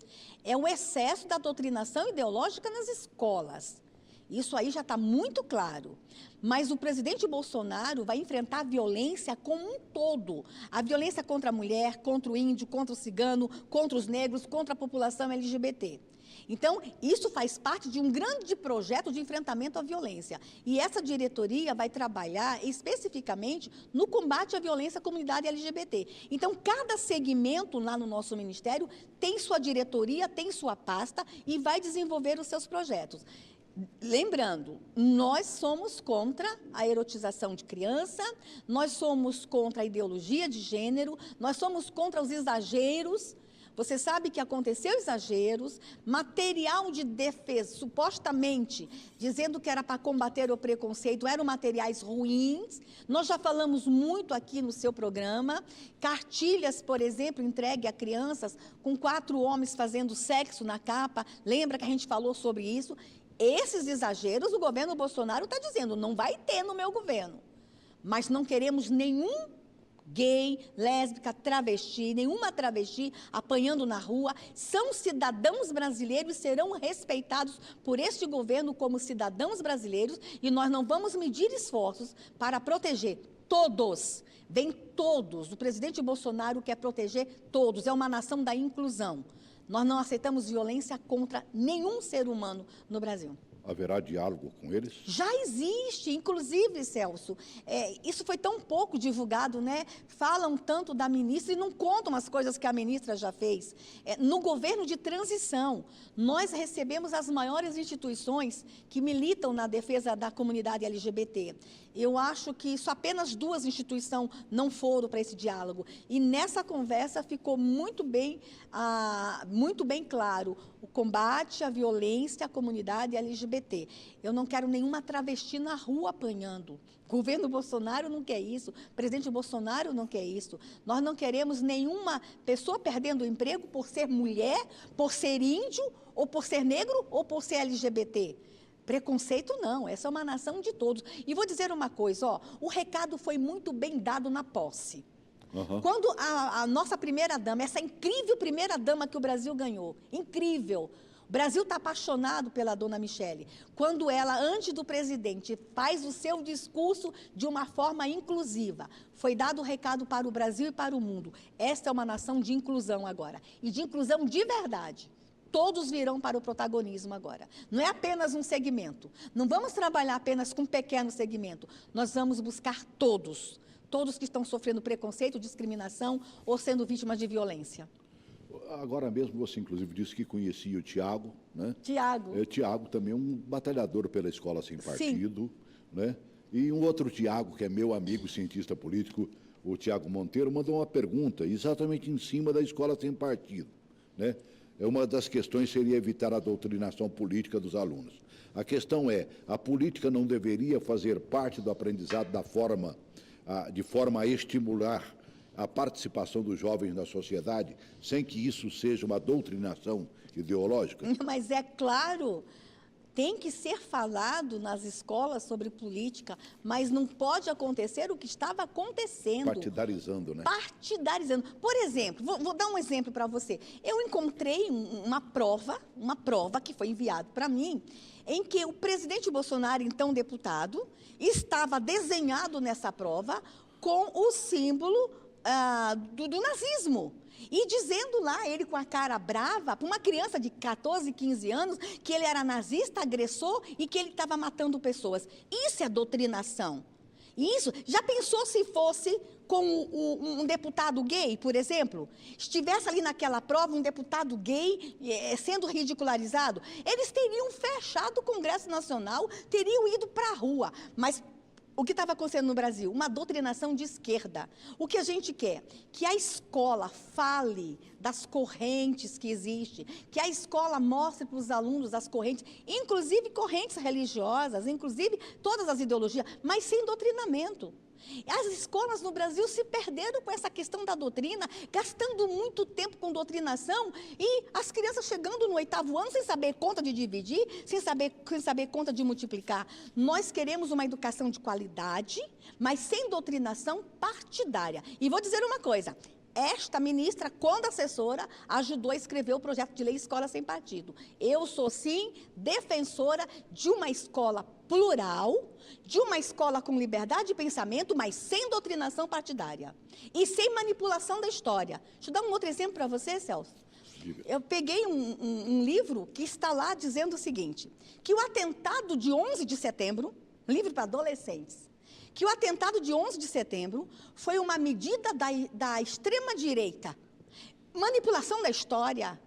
é o excesso da doutrinação ideológica nas escolas. Isso aí já está muito claro. Mas o presidente Bolsonaro vai enfrentar a violência como um todo. A violência contra a mulher, contra o índio, contra o cigano, contra os negros, contra a população LGBT. Então, isso faz parte de um grande projeto de enfrentamento à violência. E essa diretoria vai trabalhar especificamente no combate à violência à comunidade LGBT. Então, cada segmento lá no nosso ministério tem sua diretoria, tem sua pasta e vai desenvolver os seus projetos. Lembrando, nós somos contra a erotização de criança, nós somos contra a ideologia de gênero, nós somos contra os exageros. Você sabe que aconteceu exageros, material de defesa, supostamente, dizendo que era para combater o preconceito, eram materiais ruins. Nós já falamos muito aqui no seu programa, cartilhas, por exemplo, entregue a crianças com 4 homens fazendo sexo na capa. Lembra que a gente falou sobre isso? Esses exageros, o governo Bolsonaro está dizendo, não vai ter no meu governo. Mas não queremos nenhum gay, lésbica, travesti, nenhuma travesti apanhando na rua. São cidadãos brasileiros e serão respeitados por este governo como cidadãos brasileiros e nós não vamos medir esforços para proteger todos. Vem todos. O presidente Bolsonaro quer proteger todos. É uma nação da inclusão. Nós não aceitamos violência contra nenhum ser humano no Brasil. Haverá diálogo com eles? Já existe, inclusive, Celso, isso foi tão pouco divulgado, né? Falam tanto da ministra e não contam as coisas que a ministra já fez. No governo de transição, nós recebemos as maiores instituições que militam na defesa da comunidade LGBT. Eu acho que só apenas 2 instituições não foram para esse diálogo. E nessa conversa ficou muito bem claro o combate à violência à comunidade LGBT. Eu não quero nenhuma travesti na rua apanhando. O governo Bolsonaro não quer isso, o presidente Bolsonaro não quer isso. Nós não queremos nenhuma pessoa perdendo o emprego por ser mulher, por ser índio, ou por ser negro, ou por ser LGBT. Preconceito não, essa é uma nação de todos. E vou dizer uma coisa, ó, o recado foi muito bem dado na posse. Quando a nossa primeira-dama, essa incrível primeira-dama que o Brasil ganhou, incrível, o Brasil está apaixonado pela dona Michele, quando ela, antes do presidente, faz o seu discurso de uma forma inclusiva, foi dado o recado para o Brasil e para o mundo. Esta é uma nação de inclusão agora, e de inclusão de verdade. Todos virão para o protagonismo agora. Não é apenas um segmento. Não vamos trabalhar apenas com um pequeno segmento. Nós vamos buscar todos. Todos que estão sofrendo preconceito, discriminação ou sendo vítimas de violência. Agora mesmo você, inclusive, disse que conhecia o Tiago, né? Tiago. Tiago também é um batalhador pela Escola Sem Partido, né? E um outro Tiago, que é meu amigo, cientista político, o Tiago Monteiro, mandou uma pergunta exatamente em cima da Escola Sem Partido, né? Uma das questões seria evitar a doutrinação política dos alunos. A questão é, a política não deveria fazer parte do aprendizado de forma a estimular a participação dos jovens na sociedade, sem que isso seja uma doutrinação ideológica? Mas é claro, tem que ser falado nas escolas sobre política, mas não pode acontecer o que estava acontecendo. Partidarizando, né? Partidarizando. Por exemplo, vou dar um exemplo para você. Eu encontrei uma prova que foi enviada para mim, em que o presidente Bolsonaro, então deputado, estava desenhado nessa prova com o símbolo do nazismo. E dizendo lá, ele com a cara brava, para uma criança de 14, 15 anos, que ele era nazista, agressor e que ele estava matando pessoas. Isso é doutrinação. Isso, já pensou se fosse com um deputado gay, por exemplo? Estivesse ali naquela prova um deputado gay sendo ridicularizado? Eles teriam fechado o Congresso Nacional, teriam ido para a rua, mas o que estava acontecendo no Brasil? Uma doutrinação de esquerda. O que a gente quer? Que a escola fale das correntes que existem, que a escola mostre para os alunos as correntes, inclusive correntes religiosas, inclusive todas as ideologias, mas sem doutrinamento. As escolas no Brasil se perderam com essa questão da doutrina, gastando muito tempo com doutrinação e as crianças chegando no 8º ano sem saber conta de dividir, sem saber conta de multiplicar. Nós queremos uma educação de qualidade, mas sem doutrinação partidária. E vou dizer uma coisa, esta ministra, quando assessora, ajudou a escrever o projeto de lei Escola Sem Partido. Eu sou, sim, defensora de uma escola plural, de uma escola com liberdade de pensamento, mas sem doutrinação partidária e sem manipulação da história. Deixa eu dar um outro exemplo para você, Celso. Eu peguei um livro que está lá dizendo o seguinte, que o atentado de 11 de setembro, um livro para adolescentes, que o atentado de 11 de setembro foi uma medida da extrema-direita. Manipulação da história,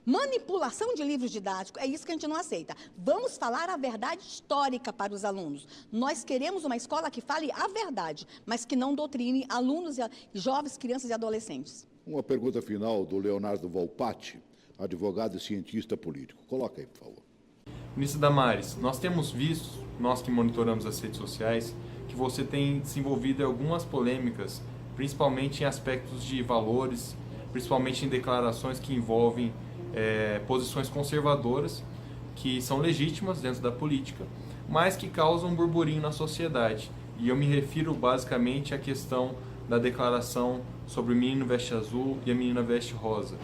manipulação de livros didáticos, é isso que a gente não aceita. Vamos falar a verdade histórica para os alunos. Nós queremos uma escola que fale a verdade, mas que não doutrine alunos, jovens, crianças e adolescentes. Uma pergunta final do Leonardo Volpatti, advogado e cientista político. Coloca aí, por favor. Ministra Damares, nós temos visto, nós que monitoramos as redes sociais, que você tem se envolvido em algumas polêmicas, principalmente em aspectos de valores, principalmente em declarações que envolvem posições conservadoras, que são legítimas dentro da política, mas que causam um burburinho na sociedade. E eu me refiro basicamente à questão da declaração sobre o menino veste azul e a menina veste rosa.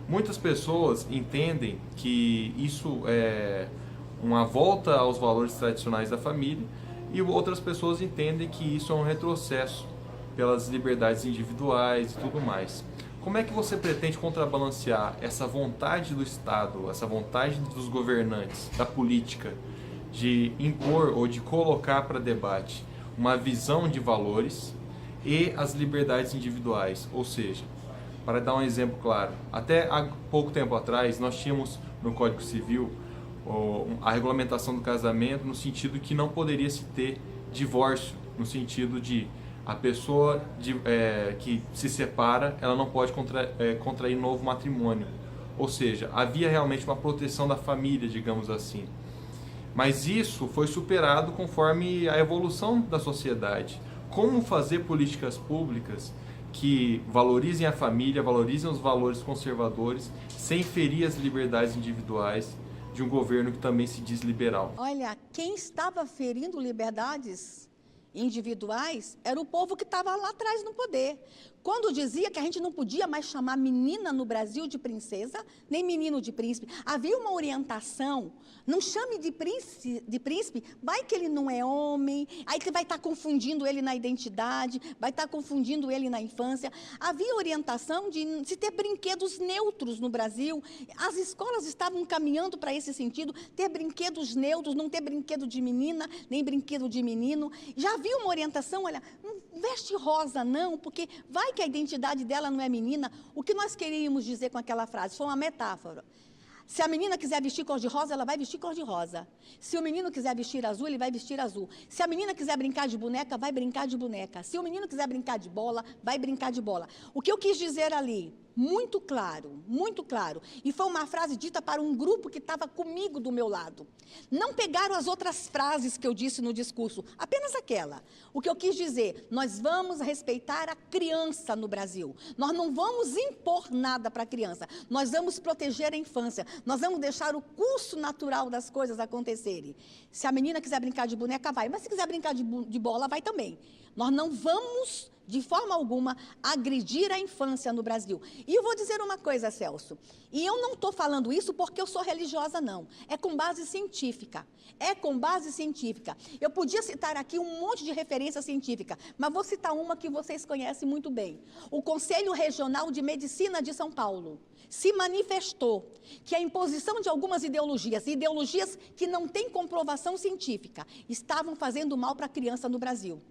Muitas pessoas entendem que isso é uma volta aos valores tradicionais da família, e outras pessoas entendem que isso é um retrocesso pelas liberdades individuais e tudo mais. Como é que você pretende contrabalancear essa vontade do Estado, essa vontade dos governantes, da política, de impor ou de colocar para debate uma visão de valores e as liberdades individuais? Ou seja, para dar um exemplo claro, até há pouco tempo atrás nós tínhamos no Código Civil a regulamentação do casamento no sentido que não poderia se ter divórcio, no sentido de a pessoa que se separa, ela não pode contrair novo matrimônio. Ou seja, havia realmente uma proteção da família, digamos assim. Mas isso foi superado conforme a evolução da sociedade. Como fazer políticas públicas que valorizem a família, valorizem os valores conservadores, sem ferir as liberdades individuais de um governo que também se diz liberal. Olha, quem estava ferindo liberdades individuais era o povo que estava lá atrás no poder. Quando dizia que a gente não podia mais chamar menina no Brasil de princesa, nem menino de príncipe, havia uma orientação, não chame de príncipe, vai que ele não é homem, aí que vai estar confundindo ele na identidade, vai estar confundindo ele na infância. Havia orientação de se ter brinquedos neutros no Brasil, as escolas estavam caminhando para esse sentido, ter brinquedos neutros, não ter brinquedo de menina, nem brinquedo de menino. Já havia uma orientação, olha, não veste rosa não, porque vai que a identidade dela não é menina. O que nós queríamos dizer com aquela frase? Foi uma metáfora. Se a menina quiser vestir cor-de-rosa, ela vai vestir cor-de-rosa. Se o menino quiser vestir azul, ele vai vestir azul. Se a menina quiser brincar de boneca, vai brincar de boneca. Se o menino quiser brincar de bola, vai brincar de bola. O que eu quis dizer ali? Muito claro, e foi uma frase dita para um grupo que estava comigo do meu lado. Não pegaram as outras frases que eu disse no discurso, apenas aquela. O que eu quis dizer, nós vamos respeitar a criança no Brasil, nós não vamos impor nada para a criança, nós vamos proteger a infância, nós vamos deixar o curso natural das coisas acontecerem. Se a menina quiser brincar de boneca, vai, mas se quiser brincar de bola, vai também. Nós não vamos, de forma alguma, agredir a infância no Brasil. E eu vou dizer uma coisa, Celso, e eu não estou falando isso porque eu sou religiosa, não. É com base científica. É com base científica. Eu podia citar aqui um monte de referência científica, mas vou citar uma que vocês conhecem muito bem. O Conselho Regional de Medicina de São Paulo se manifestou que a imposição de algumas ideologias que não têm comprovação científica, estavam fazendo mal para a criança no Brasil.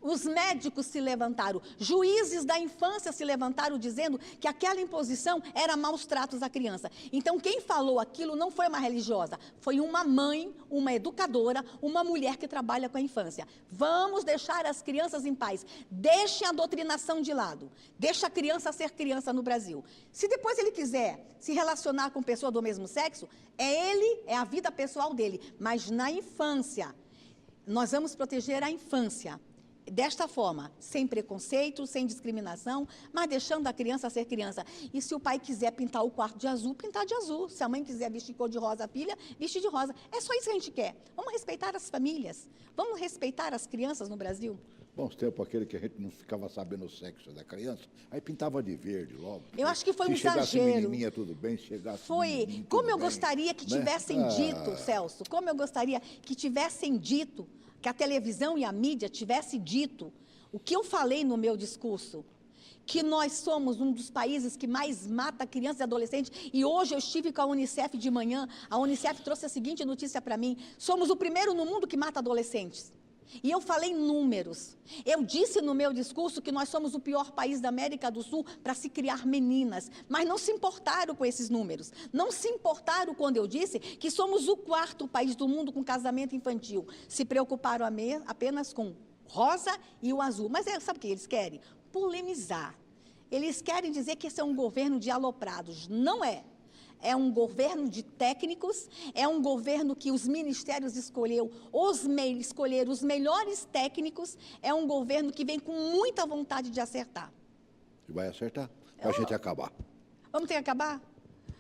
Os médicos se levantaram, juízes da infância se levantaram dizendo que aquela imposição era maus tratos à criança. Então, quem falou aquilo não foi uma religiosa, foi uma mãe, uma educadora, uma mulher que trabalha com a infância. Vamos deixar as crianças em paz, deixem a doutrinação de lado, deixa a criança ser criança no Brasil. Se depois ele quiser se relacionar com pessoa do mesmo sexo, é a vida pessoal dele, mas na infância, nós vamos proteger a infância. Desta forma, sem preconceito, sem discriminação, mas deixando a criança ser criança. E se o pai quiser pintar o quarto de azul, pintar de azul. Se a mãe quiser vestir cor de rosa a filha, vestir de rosa. É só isso que a gente quer. Vamos respeitar as famílias. Vamos respeitar as crianças no Brasil. Bons tempos aquele que a gente não ficava sabendo o sexo da criança, aí pintava de verde logo. Eu acho que foi um exagero. Se chegasse menininha, tudo bem, se chegasse foi. Como eu gostaria que tivessem dito, Celso, como eu gostaria que tivessem dito, que a televisão e a mídia tivessem dito o que eu falei no meu discurso, que nós somos um dos países que mais mata crianças e adolescentes, e hoje eu estive com a Unicef de manhã, a Unicef trouxe a seguinte notícia para mim, somos o primeiro no mundo que mata adolescentes. E eu falei em números. Eu disse no meu discurso que nós somos o pior país da América do Sul para se criar meninas, mas não se importaram com esses números. Não se importaram quando eu disse que somos o 4º país do mundo com casamento infantil. Se preocuparam apenas com rosa e o azul. Mas sabe o que eles querem? Polemizar. Eles querem dizer que esse é um governo de aloprados. Não é. É um governo de técnicos, é um governo que os ministérios escolheram os melhores técnicos, é um governo que vem com muita vontade de acertar. E vai acertar, para a gente acabar. Vamos ter que acabar?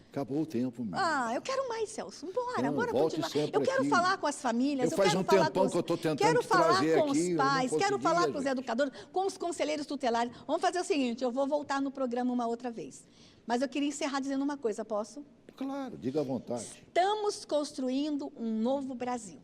Acabou o tempo, meu. Eu quero mais, Celso. Bora volte continuar. sempre Eu quero aqui. falar com as famílias. Faz um tempão que eu estou tentando te trazer aqui. Quero falar com os pais, quero falar com os educadores, com os conselheiros tutelares. Vamos fazer o seguinte, eu vou voltar no programa uma outra vez. Mas eu queria encerrar dizendo uma coisa, posso? Claro, diga à vontade. Estamos construindo um novo Brasil.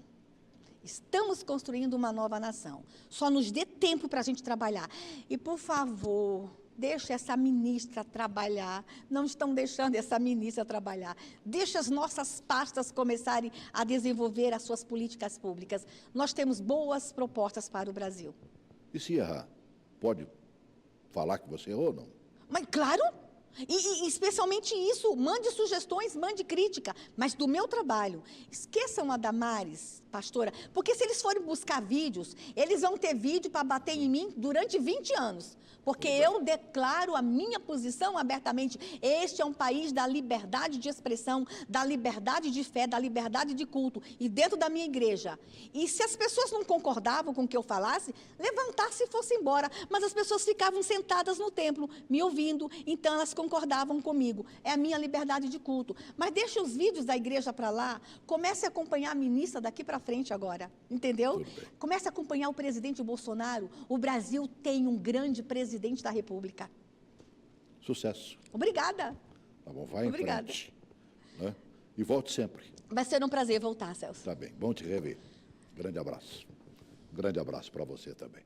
Estamos construindo uma nova nação. Só nos dê tempo para a gente trabalhar. E, por favor, deixe essa ministra trabalhar. Não estão deixando essa ministra trabalhar. Deixe as nossas pastas começarem a desenvolver as suas políticas públicas. Nós temos boas propostas para o Brasil. E se errar? Pode falar que você errou ou não? Mas, claro! E especialmente isso, mande sugestões, mande crítica, mas do meu trabalho, esqueçam a Damares, pastora, porque se eles forem buscar vídeos, eles vão ter vídeo para bater em mim durante 20 anos, porque eu declaro a minha posição abertamente. Este é um país da liberdade de expressão, da liberdade de fé, da liberdade de culto, e dentro da minha igreja. E se as pessoas não concordavam com o que eu falasse, levantasse e fosse embora, mas as pessoas ficavam sentadas no templo, me ouvindo, então elas concordavam concordavam comigo. É a minha liberdade de culto. Mas deixe os vídeos da igreja para lá, comece a acompanhar a ministra daqui para frente agora, entendeu? Comece a acompanhar o presidente Bolsonaro. O Brasil tem um grande presidente da República. Sucesso. Obrigada. Tá bom, vai Obrigada. em frente. Né? E volte sempre. Vai ser um prazer voltar, Celso. Tá bem, bom te rever. Grande abraço. Grande abraço para você também.